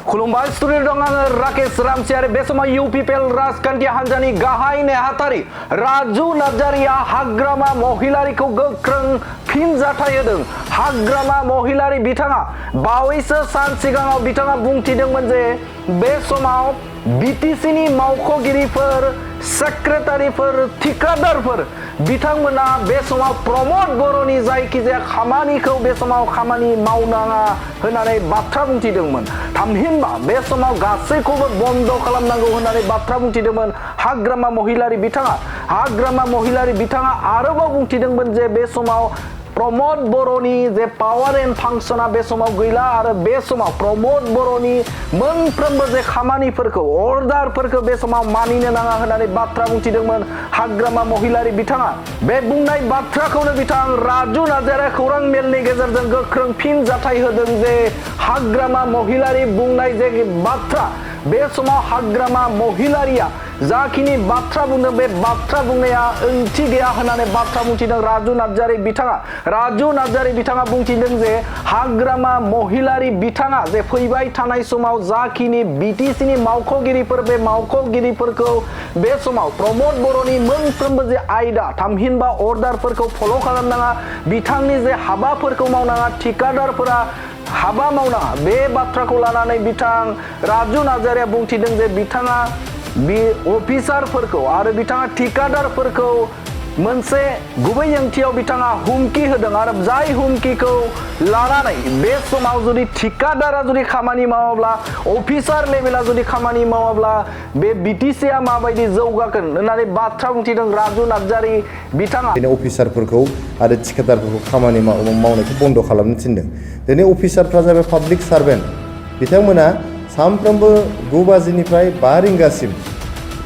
खुलुमबाय स्टुडिअ दं आङो राकेश रामसियारि बे समाव इउपिपिएल राजखान्थि हान्जानि गाहाय नेहाथारि राजु नार्जारिया हाग्रामा महिलारिखौ गोख्रों फिनजाथाय होदों। हाग्रामा महिलारि बिथाङा बावैसो सान सिगाङाव बिथाङा बुंथिदोंमोन जे बे समाव बिटिसिनि मावख'गिरिफोर सेक्रेटारिफोर थिकादारफोर बिथांमोना बे समाव प्रमद बर'नि जायखिजाया खामानिखौ बे समाव खामानि मावनाङा होननानै बाथ्रा बुंथिदोंमोन। थामहिनबा बे समाव गासैखौबो बन्द खालामनांगौ होननानै बाथ्रा बुंथिदोंमोन हाग्रामा महिलारि बिथाङा। हाग्रामा महिलारि बिथाङा आरोबाव बुंथिदोंमोन जे बे समाव प्रमद बर'नि जे पावार एन्ड फांसना बे समाव गैला आरो बे समाव प्रमद बर'नि मोनफ्रोमबो जे खामानिफोरखौ अर्डारफोरखौ बे समाव मानिनो नाङा होननानै बाथ्रा बुंथिदोंमोन हाग्रामा महिलारि बिथाङा। बे बुंनाय बाथ्राखौनो बिथां राजु नार्जारिया खौरां मेलनि गेजेरजों गोख्रों फिनजाथाय होदों जे हाग्रामा महिलारि बुंनाय जे बाथ्रा बे समाव हाग्रामा महिलारिया जाखिनि बाथ्रा बुंदों बे बाथ्रा बुंनाया ओंथि गैया होननानै बाथ्रा बुंथिदों राजु नार्जारि बिथाङा। राजु नार्जारि बिथाङा बुंथिदों जे हाग्रामा महिलारि बिथाङा जे फैबाय थानाय समाव जाखिनि बिटिसिनि मावख'गिरिफोर बे मावख'गिरिफोरखौ बे समाव प्रमद बर'नि मोनफ्रोमबो जे आयदा थामहिनबा अर्डारफोरखौ फल' खालामनाङा, बिथांनि जे हाबाफोरखौ मावनाङा, ठिकादारफोरा हाबा मावनाङा, बे बाथ्राखौ लानानै बिथां राजु नार्जारिया बुंथिदों जे बिथाङा अफिसारफोरखौ आरो बिथाङा ठिकादारफोरखौ मोनसे गुबै ओंथियाव बिथाङा हुमखि होदों आरो जाय हुमखिखौ लानानै बे समाव जुदि ठिकादारा जुदि खामानि मावाब्ला, अफिसार लेभेला जुदि खामानि मावाब्ला बे बिटिसिआ माबायदि जौगागोन होननानै बाथ्रा बुंथिदों राजु नार्जारि बिथाङा। अफिसारफोरखौ आरो ठिकादारफोरखौ खामानि मावनायखौ बन्द खालामनो थिनदों। दिनै अफिसारफ्रा जाबाय पाब्लिक सार्भेन्ट, बिथांमोना सानफ्रोमबो 9 बाजिनिफ्राय 5 रिंगासिम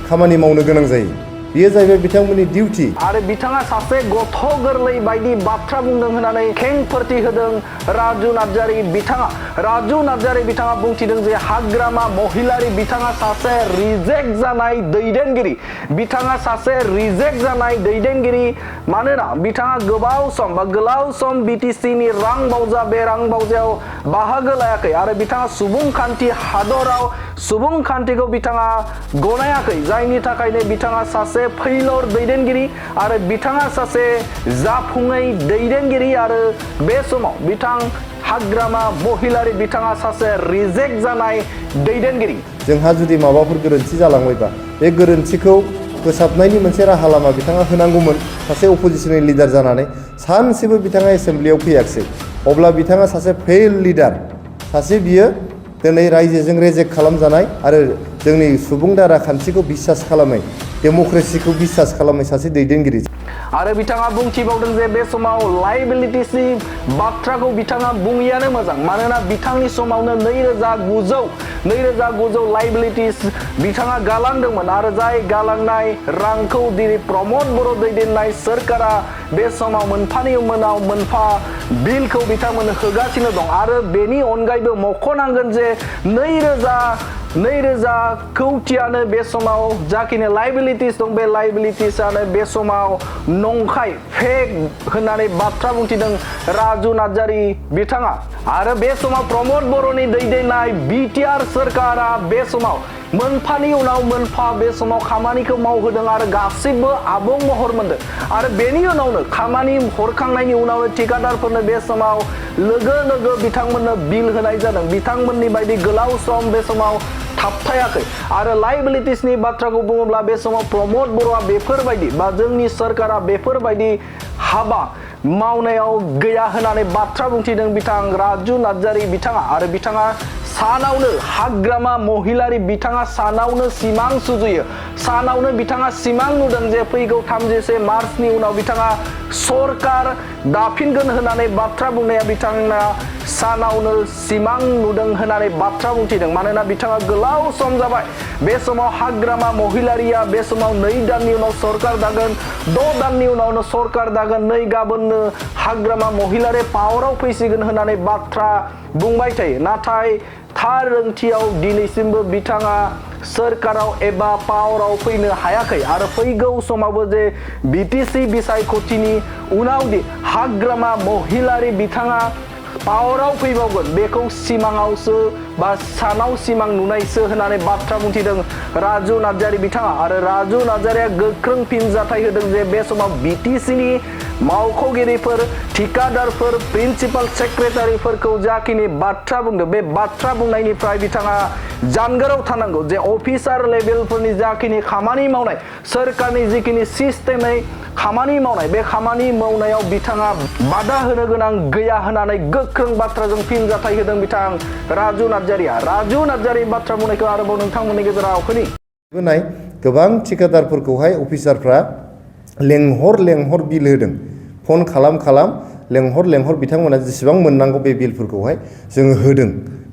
खामानि मावनो गोनां जायो। बेयो जाहैबाय बिथांमोननि डिउटि। आरो बिथाङा सासे गथ' गोरलै बायदि बाथ्रा बुंदों होननानै खेंफोरथि होदों राजु नार्जारि बिथाङा। राजु नार्जारि बिथाङा बुंथिदों जे हाग्रामा महिलारि बिथाङा सासे रिजेक्ट जानाय दैदेनगिरि। बिथाङा सासे रिजेक्ट जानाय दैदेनगिरि मानोना बिथाङा गोलाव सम बिटिसिनि रां बावजा बे रां बावजायाव बाहागो लायाखै आरो बिथाङा सुबुंखान्थि हादराव सुबुंखान्थिखौ बिथाङा गनायाखै, जायनि थाखायनो बिथाङा सासे फैलर दैदेनगिरि आरो बिथाङा सासे जाफुङै दैदेनगिरि आरो बे समाव बिथां हाग्रामा महिलारि बिथाङा सासे रिजेक्ट जानाय दैदेनगिरि। जोंहा जुदि माबाफोर गोरोन्थि जालांबायबा बे गोरोन्थिखौ फोसाबनायनि मोनसे राहा लामा बिथाङा होनांगौमोन। सासे अपोजिशननि लिडार जानानै सानसेबो बिथाङा एसेम्ब्लियाव फैयाखिसै। अब्ला बिथाङा सासे फेल लिडार, सासे बियो दिनै रायजोजों रेजेक्ट खालामजानाय आरो जोंनि सुबुं दारा खान्थिखौ बिसास खालामै, डेम'क्रेसिखौ बिसास खालामै सासे दैदेनगिरि। आरो बिथाङा बुंथिबावदों जे बे समाव लाइबिलिटिसनि बाथ्राखौ बिथाङा बुङियानो मोजां, मानोना बिथांनि समावनो 9,900 लाइबिलिटिस बिथाङा गालांदोंमोन आरो जाय गालांनाय रांखौ दिनै प्रमद बर' दैदेननाय सोरखारा बे समाव मोनफानि उनाव मोनफा बिलखौ बिथांमोननो होगासिनो दं। आरो बेनि अनगायैबो मख'नांगोन जे 9,000 कौटियानो बे समाव जाखिनि लाइबिलिटिस दं बे लाइबिलिटिसआनो बे समाव नंखाय फेक होननानै बाथ्रा बुंथिदों राजु नार्जारि बिथाङा। आरो बे समाव प्रमद बर'नि दैदेननाय बिटिआर सोरखारा बे समाव मोनफानि उनाव मोनफा बे समाव खामानिखौ मावहोदों आरो गासिबो आबुं महर मोनदों। आरो बेनि उनावनो खामानि हरखांनायनि उनावनो ठिकादारफोरनो बे समाव लोगो बिथांमोननो बिल होनाय जादों। बिथांमोननि बायदि गोलाव सम बे समाव थाबथायाखै। आरो लाइबिलिटिसनि बाथ्राखौ बुङोब्ला बे समाव प्रमद बर'आ बेफोरबायदि बा जोंनि सोरखारा बेफोरबायदि हाबा मावनायाव गैया होननानै बाथ्रा बुंथिदों बिथां राजु नार्जारि बिथाङा। आरो बिथाङा सानावनो हाग्रामा महिलारि बिथाङा सानावनो सिमां सुजुयो, सानावनो बिथाङा सिमां नुदों जे फैगौ 31 मार्चनि उनाव बिथाङा सरकार दाफिनगोन होननानै बाथ्रा बुंनाया बिथाङा सानावनो सिमां नुदों होननानै बाथ्रा बुंथिदों। मानोना बिथाङा गोलाव सम जाबाय बे समाव हाग्रामा महिलारिया बे समाव 2 दाननि उनाव सरकार दागोन, 6 दाननि उनावनो सरकार दागोन, नै गाबोननो हाग्रामा महिलारि पावाराव फैसिगोन होननानै बाथ्रा बुंबाय थायो। नाथाय थार ओंथियाव दिनैसिमबो बिथाङा सोरखाराव एबा पावाराव फैनो हायाखै आरो फैगौ समावबो जे बिटिसि बिसायख'थिनि उनाव दि हाग्रामा महिलारि बिथाङा पावाराव फैबावगोन बेखौ सिमाङावसो बा सानाव सिमां नुनायसो होननानै बाथ्रा बुंथिदों राजु नार्जारि बिथाङा। आरो राजु नार्जारिया गोख्रों फिनजाथाय होदों जे बे समाव बिटिसिनि मावख'गिरिफोर, ठिकादारफोर, प्रिन्सिपाल सेक्रेटारिफोरखौ जाखिनि बाथ्रा बुंदों बे बाथ्रा बुंनायनिफ्राय बिथाङा जानगाराव थानांगौ। जे अफिसार लेभेलफोरनि जाखिनि खामानि मावनाय, सोरखारनि जिखिनि सिस्टेमै खामानि मावनाय, बे खामानि मावनायाव बिथाङा बादा होनो गोनां गैया होननानै गोख्रों बाथ्राजों फिनजाथाय होदों बिथां राजु नार्जारिया। राजु नार्जारि बाथ्रा बुंनायखौ आरोबाव नोंथांमोननि गेजेराव खोनि। गोबां ठिकादारफोरखौहाय अफिसारफ्रा लेंहर बिल होदों। फन खालाम लेंहर बिथांमोना जेसेबां मोननांगौ बे बिलफोरखौहाय जोङो होदों।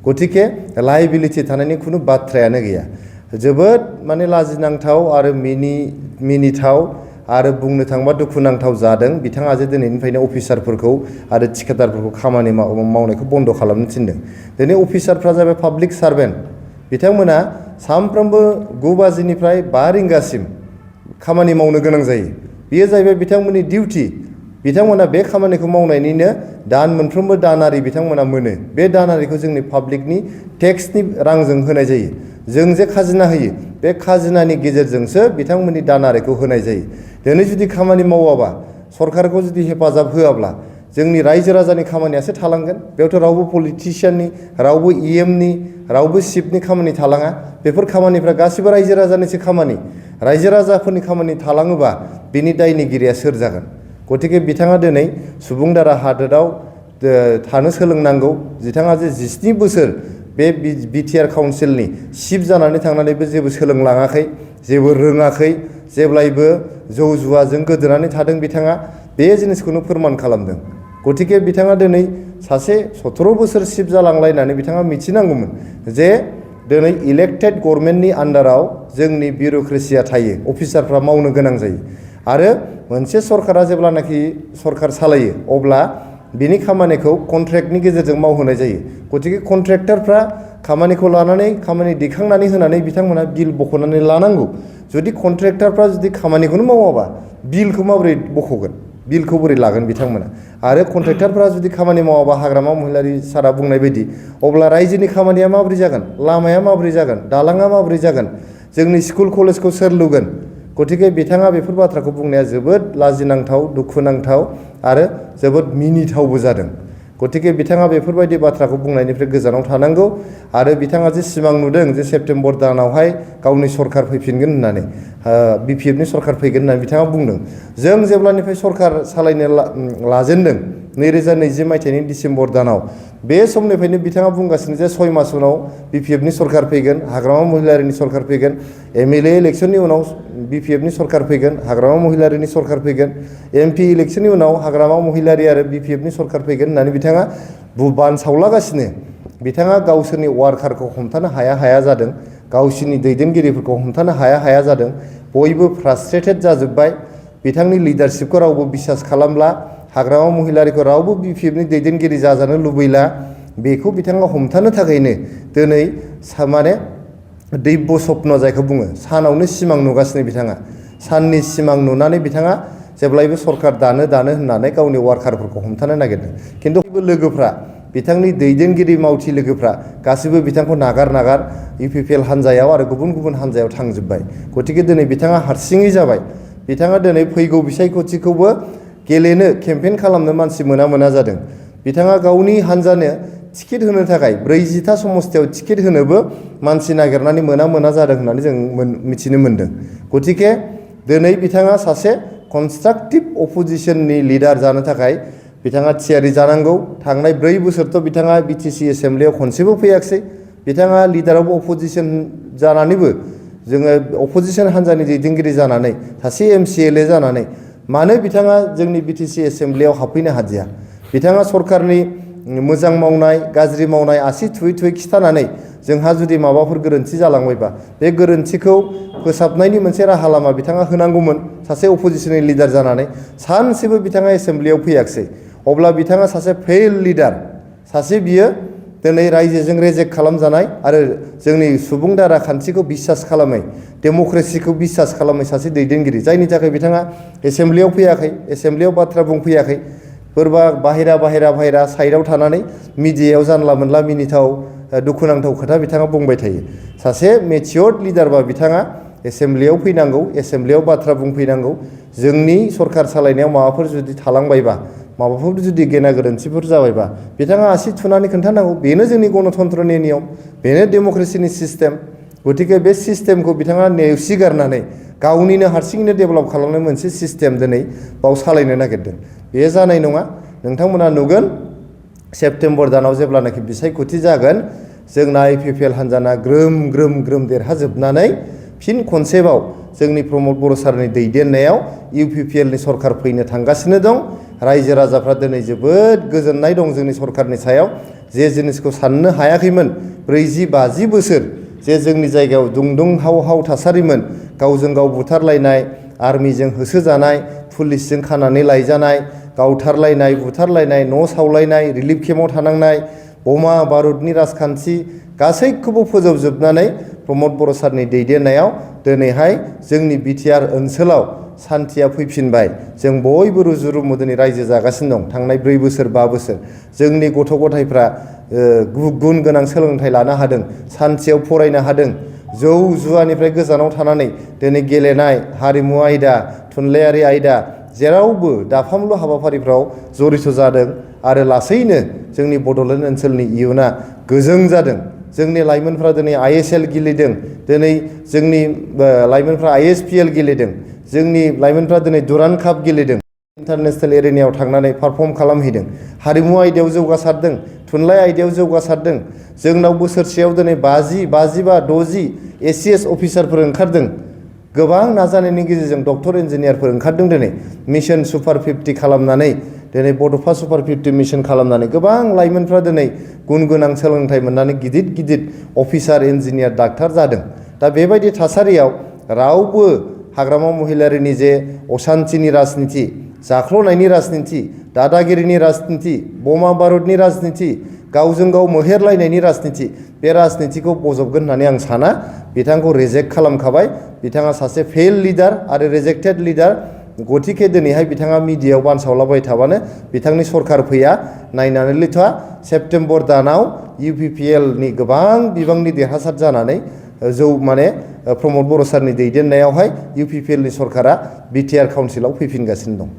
गतिके लायबिलिटि थानायनि खुनु बाथ्रायानो गैया। जोबोद माने लाजिनांथाव आरो मिनिथाव आरो बुंनो थाङोबा दुखुनांथाव जादों बिथाङा जे दिनैनिफ्रायनो अफिसारफोरखौ आरो ठिकादारफोरखौ खामानि मावनायखौ बन्द खालामनो थिनदों। दिनै अफिसारफ्रा जाबाय पाब्लिक सार्भेन्ट। बिथांमोना सानफ्रोमबो 9 बाजिनिफ्राय 5 रिंगासिम खामानि मावनो गोनां जायो। बेयो जाहैबाय बिथांमोननि डिउटि। बिथांमोना बे खामानिखौ मावनायनिनो मोनफ्रोमबो दानारि बिथांमोना मोनो। बे दानारिखौ जोंनि पाब्लिकनि टेक्सनि रांजों होनाय जायो। जों जे खाजिना होयो बे खाजिनानि गेजेरजोंसो बिथांमोननि दानारिखौ होनाय जायो। दिनै जुदि खामानि मावाबा, सरकारखौ जुदि हेफाजाब होआब्ला जोंनि रायजो राजानि खामानियासो थालांगोन। बेयावथ' रावबो पलिटिशियाननि, रावबो इएमनि, रावबो चिफनि खामानि थालाङा। बेफोर खामानिफ्रा गासिबो रायजो राजानिसो खामानि। रायजो राजाफोरनि खामानि थालाङोबा बिनि दायनिगिरिया सोर जागोन? गतिके बिथाङा दिनै सुबुं दारा हादोराव थानो सोलोंनांगौ। बिथाङा जे 17 बोसोर बे बिटिआर काउन्सिलनि चिफ जानानै थांनानैबो जेबो सोलोंलाङाखै, जेबो रोङाखै, जेब्लायबो जौ जुवाजों गोदोनानै थादों। बिथाङा बे जिनिसखौनो फोरमान खालामदों। गतिके बिथाङा दिनै सासे 17 बोसोर चिफ जालांलायनानै बिथाङा मिथिनांगौमोन जे दिनै इलेक्टेड गभर्नमेन्टनि आन्डाराव जोंनि बिउर'क्रेसिया थायो, अफिसारफ्रा मावनो गोनां जायो। आरो मोनसे सरकारा जेब्लानाखि सरकार सालायो अब्ला बिनि खामानिखौ कन्ट्रेक्टनि गेजेरजों मावहोनाय जायो। गतिके कन्ट्रेक्टरफ्रा खामानिखौ लानानै खामानि दैखांनानै होनानै बिथांमोना बिल बख'नानै लानांगौ। जुदि कन्ट्रेक्टरफ्रा जुदि खामानिखौनो मावाबा बिलखौ माबोरै बख'गोन? बिलखौ बोरै लागोन बिथांमोना? आरो कन्ट्रेक्टरफ्रा जुदि खामानि मावाबा हाग्रामा महिलारि सारा बुंनाय बायदि अब्ला रायजोनि खामानिया माबोरै जागोन? लामाया माबोरै जागोन? दालाङा माबोरै जागोन? जोंनि स्कुल कलेजखौ सोर लुगोन? गतिके बिथाङा बेफोर बाथ्राखौ बुंनाया जोबोद लाजिनांथाव, दुखुनांथाव आरो जोबोद मिनिथावबो जादों। गतिके बिथाङा बेफोरबायदि बाथ्राखौ बुंनायनिफ्राय गोजानाव थानांगौ। आरो बिथाङा जे सिमां नुदों जे सेप्तेम्बर दानावहाय गावनि सरकार फैफिनगोन होननानै, बिपिएफनि सरकार फैगोन होननानै बिथाङा बुंदों। जों जेब्लानिफ्राय सरकार सालायनो लाजेनदों 2020 मायथाइनि डिसेम्बर दानाव, बे समनिफ्रायनो बिथाङा बुंगासिनो जे 6 मास उनाव बिपिएफनि सरकार फैगोन, हाग्रामा महिलारिनि सरकार फैगोन, एमएलए इलेक्सननि उनाव बिपिएफनि सरकार फैगोन, हाग्रामा महिलारिनि सरकार फैगोन, एमपि इलेक्सननि उनाव हाग्रामा महिलारि आरो बिपिएफनि सरकार फैगोन होननानै बिथाङा बानसावलागासिनो। बिथाङा गावसोरनि वार्कारखौ हमथानो हाया जादों, गावसोरनि दैदेनगिरिफोरखौ हमथानो हाया जादों। बयबो फ्रास्ट्रेटेड जाजोब्बाय। बिथांनि लिडारशिपखौ रावबो बिसास खालामला। हाग्रामा महिलारिखौ रावबो बिपिएफनि दैदेनगिरि जाजानो लुबैला। बेखौ बिथाङा हमथानो थाखायनो दिनै माने दैब्य सप्न जायखौ बुङो, सानावनो सिमां नुगासिनो बिथाङा। साननि सिमां नुनानै बिथाङा जेब्लायबो सरकार दानो होननानै गावनि वार्कारफोरखौ हमथानो नागिरदों। खिन्थु लोगोफ्रा, बिथांनि दैदेनगिरि मावथि लोगोफ्रा गासिबो बिथांखौ नागार इउपिपिएल हान्जायाव आरो गुबुन हान्जायाव थांजोब्बाय। गतिके दिनै बिथाङा हारसिङै जाबाय। बिथाङा दिनै फैगौ बिसायख'थिखौबो गेलेनो केम्पेइन खालामनो मानसि मोना जादों। बिथाङा गावनि हान्जानो टिकेट होनो थाखाय 40टा समस्थियाव टिकेट होनोबो मानसि नागिरनानै मोना जादों होननानै जों मिथिनो मोन्दों। गतिके दिनै बिथाङा सासे कनस्ट्राक्टिभ अपोजिशननि लिडार जानो थाखाय बिथाङा थियारि जानांगौ। थांनाय 4 बोसोरथ' बिथाङा बिटिसि एसेम्ब्लियाव खनसेबो फैयाखिसै। बिथाङा लिडार अफ अपोजिशन जानानैबो, जोङो अपोजिशन हान्जानि दैदेनगिरि जानानै, सासे एमसिएलए जानानै मानो बिथाङा जोंनि बिटिसि एसेम्ब्लियाव हाबफैनो हादिया? बिथाङा सरकारनि मोजां मावनाय, गाज्रि मावनाय आसि थुयै खिथानानै जोंहा जुदि माबाफोर गोरोन्थि जालांबायबा बे गोरोन्थिखौ फोसाबनायनि मोनसे राहा लामा बिथाङा होनांगौमोन। सासे अपोजिशननि लिडार जानानै सानसेबो बिथाङा एसेम्ब्लियाव फैयाखिसै। अब्ला बिथाङा सासे फेल लिडार, सासे बियो दिनै रायजोजों रेजेक्ट खालामजानाय आरो जोंनि सुबुं दारा खान्थिखौ बिसास खालामै, डेम'क्रेसिखौ बिसास खालामै सासे दैदेनगिरि, जायनि थाखाय बिथाङा एसेम्ब्लियाव फैयाखै, एसेम्ब्लियाव बाथ्रा बुंफैयाखै। सोरबा बाहेरा साइडआव थानानै मिडियायाव जानला मोनला मिनिथाव दुखुनांथाव खोथा बिथाङा बुंबाय थायो। सासे मेचियर्ड लिडारबा बिथाङा एसेम्ब्लियाव फैनांगौ, एसेम्ब्लियाव बाथ्रा बुंफैनांगौ। जोंनि सरकार सालायनायाव माबाफोर जुदि थालांबायबा, माबाफोर जुदि गेना गोरोन्थिफोर जाबायबा बिथाङा आसि थुनानै खोन्थानांगौ। बेनो जोंनि गणतन्त्रनि नियम, बेनो डेम'क्रेसिनि सिस्टेम। गतिके बे सिस्टेमखौ बिथाङा नेवसिगारनानै गावनिनो हारसिङैनो डेभेलप खालामनाय मोनसे सिस्टेम दिनै बाव सालायनो नागिरदों। बे जानाय नङा। नोंथांमोना नुगोन सेप्तेम्बर दानाव जेब्लानाखि बिसायख'थि जागोन, जोंना IPPL हान्जाना ग्रोम ग्रोम ग्रोम देरहाजोबनानै फिन खनसेबाव जोंनि प्रमद बर' सारनि दैदेननायाव UPPLनि सरकार फैनो थांगासिनो दं। रायजो राजाफ्रा दिनै जोबोद गोजोननाय दं जोंनि सरकारनि सायाव। जे जिनिसखौ साननो हायाखैमोन 40-50 बोसोर जे जोंनि जायगायाव दुंदुं हाव हाव थासारिमोन, गावजों गाव बुथारलायनाय, आर्मिजों होसोजानाय, पुलिसजों खानानै लायजानाय, गावथारलायनाय, बुथारलायनाय, न' सावलायनाय, रिलिफ केम्पआव थानांनाय, बमा बारुदनि राजखान्थि गासैखौबो फोजोबजोबनानै प्रमद बर' सारनि दैदेननायाव दिनैहाय जोंनि बिटिआर ओनसोलाव सान्थिया फैफिनबाय। जों बयबो रुजु रुमु दिनै रायजो जागासिनो दं। थांनाय 4 बोसोर 5 बोसोर जोंनि गथ' गथायफ्रा गुन गोनां सोलोंथाइ लानो हादों, सान्थियाव फरायनो हादों। जौ जुवानिफ्राय गोजानाव थानानै दिनै गेलेनाय, हारिमु आयदा, थुनलाइयारि आयदा जेरावबो दाफामलु हाबाफारिफ्राव जड़ित जादों आरो लासैनो जोंनि बड'लेण्ड ओनसोलनि इयुना गोजों जादों। जोंनि लाइमोनफ्रा दिनै ISL गेलेदों, दिनै जोंनि लाइमोनफ्रा ISPL गेलेदों, जोंनि लाइमोनफ्रा दिनै दुरान्ड काप गेलेदों, इन्टारनेशनेल एरेनायाव थांनानै पारफर्म खालामहैदों, हारिमु आयदायाव जौगासारदों, थुनलाइ आयदायाव जौगासारदों। जोंनाव बोसोरसेयाव दिनै 50, 55, 60 ACS अफिसारफोर ओंखारदों। गोबां नाजानायनि गेजेरजों डक्टर इन्जिनियारफोर ओंखारदों। दिनै मिशन सुपार 50 खालामनानै, दिनै बड'फा सुपार 50 मिशन खालामनानै गोबां लाइमोनफ्रा दिनै गुन गोनां सोलोंथाइ मोननानै गिदिर गिदिर अफिसार, इन्जिनियार, डाक्टार जादों। दा बेबायदि थासारियाव रावबो हाग्रामा महिलारिनि जे असान्तिनि राजनिति, जाख्ल'नायनि राजनिति, दादागिरिनि राजनिति, बमा बारुदनि राजनिति, गावजों गाव मोहेरलायनायनि राजनिति, बे राजनितिखौ बजबगोन होननानै आं साना। बिथांखौ रिजेक्ट खालामखाबाय। बिथाङा सासे फेल लिडार आरो रिजेक्टेड लिडार। गतिके दिनैहाय बिथाङा मिडियायाव बानसावलाबाय थाबानो बिथांनि सरकार फैया। नायनानैल' था, सेप्तेम्बर दानाव UPPLनि गोबां बिबांनि देरहासार जानानै प्रमद बर' सारनि दैदेननायावहाय UPPLनि सरकारा बिटिआर काउन्सिलाव फैफिनगासिनो दं।